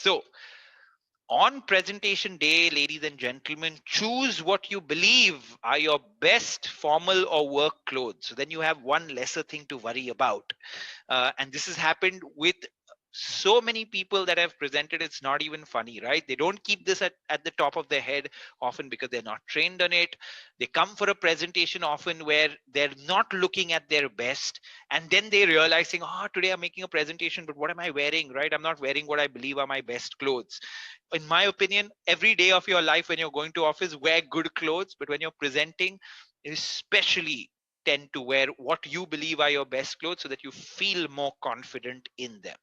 So on presentation day, ladies and gentlemen, choose what you believe are your best formal or work clothes. So then you have one lesser thing to worry about. And this has happened with so many people that have presented. It's not even funny, right? They don't keep this at the top of their head, often because they're not trained on it. They come for a presentation often where they're not looking at their best, and then they realizing, oh, today I'm making a presentation, but what am I wearing, right? I'm not wearing what I believe are my best clothes. In my opinion, every day of your life when you're going to office, wear good clothes, but when you're presenting, especially tend to wear what you believe are your best clothes so that you feel more confident in them.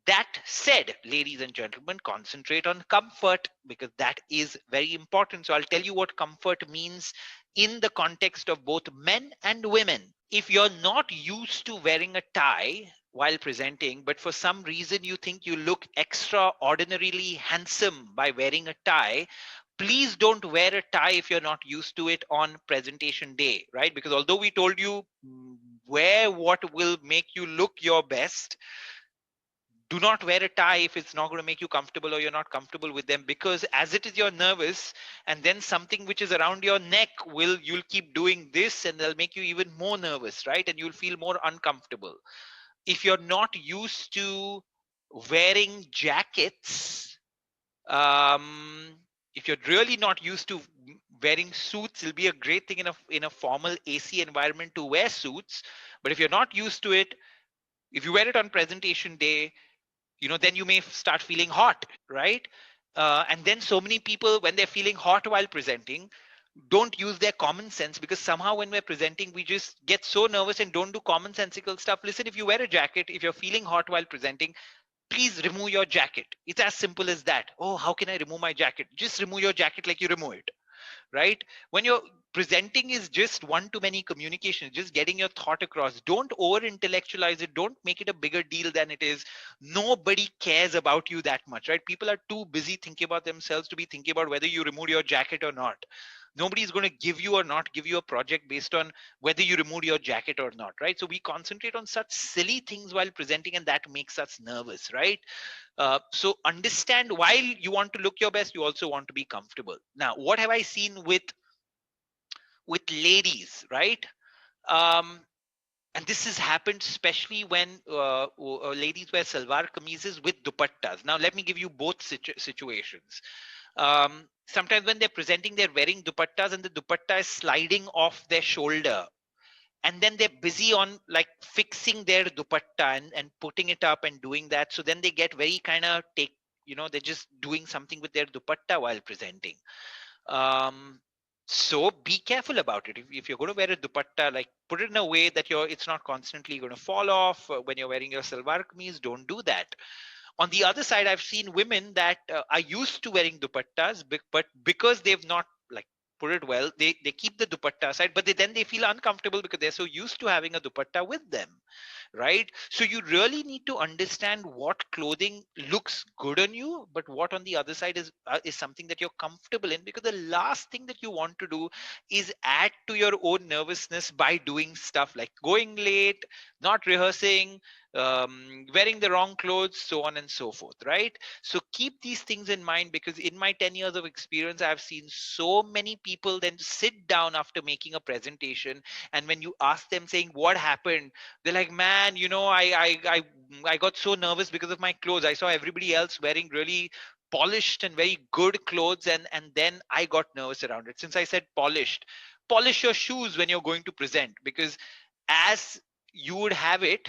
That said, ladies and gentlemen, concentrate on comfort because that is very important. So I'll tell you what comfort means in the context of both men and women. If you're not used to wearing a tie while presenting, but for some reason you think you look extraordinarily handsome by wearing a tie, please don't wear a tie if you're not used to it on presentation day, right? Because although we told you wear what will make you look your best, do not wear a tie if it's not going to make you comfortable or you're not comfortable with them, because as it is you're nervous, and then something which is around your neck will, you'll keep doing this and they'll make you even more nervous, right? And you'll feel more uncomfortable. If you're not used to wearing jackets, um if you're really not used to wearing suits, it'll be a great thing in a formal AC environment to wear suits. But if you're not used to it, if you wear it on presentation day, then you may start feeling hot, right? And then so many people, when they're feeling hot while presenting, don't use their common sense, because somehow when we're presenting we just get so nervous and don't do commonsensical stuff. Listen, if you wear a jacket, if you're feeling hot while presenting, please remove your jacket. It's as simple as that. Oh, how can I remove my jacket? Just remove your jacket like you remove it, right? When you're presenting is just one to many communication, just getting your thought across. Don't over intellectualize it. Don't make it a bigger deal than it is. Nobody cares about you that much, right? People are too busy thinking about themselves to be thinking about whether you removed your jacket or not. Nobody is going to give you or not give you a project based on whether you removed your jacket or not, right? So we concentrate on such silly things while presenting, and that makes us nervous, right? So understand, while you want to look your best, you also want to be comfortable. Now, what have I seen with ladies, right? Um, and this has happened especially when ladies wear salwar kameezes with dupattas. Now, let me give you both situations. Sometimes when they're presenting, they're wearing dupattas and the dupatta is sliding off their shoulder, and then they're busy on like fixing their dupatta and putting it up and doing that. So then they get very kind of they're just doing something with their dupatta while presenting. um so be careful about it. If you're going to wear a dupatta, like put it in a way that it's not constantly going to fall off. When you're wearing your salwar kameez, don't do that. On the other side, I've seen women that are used to wearing dupattas, but because they've not like put it well, they keep the dupatta aside, but then they feel uncomfortable because they're so used to having a dupatta with them, right? So you really need to understand what clothing looks good on you, but what on the other side is something that you're comfortable in, because the last thing that you want to do is add to your own nervousness by doing stuff like going late, not rehearsing, wearing the wrong clothes, so on and so forth, right? So keep these things in mind, because in my 10 years of experience, I've seen so many people then sit down after making a presentation, and when you ask them saying what happened, they're like, man, I got so nervous because of my clothes. I saw everybody else wearing really polished and very good clothes, and then I got nervous around it. Since I said polished, polish your shoes when you're going to present, because as you would have it,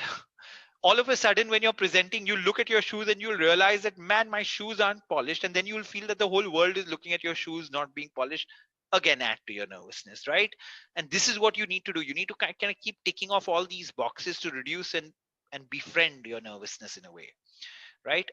all of a sudden when you're presenting, you look at your shoes and you'll realize that, man, my shoes aren't polished, and then you'll feel that the whole world is looking at your shoes not being polished. Again, add to your nervousness, right? And this is what you need to do. You need to kind of keep ticking off all these boxes to reduce and befriend your nervousness in a way, right?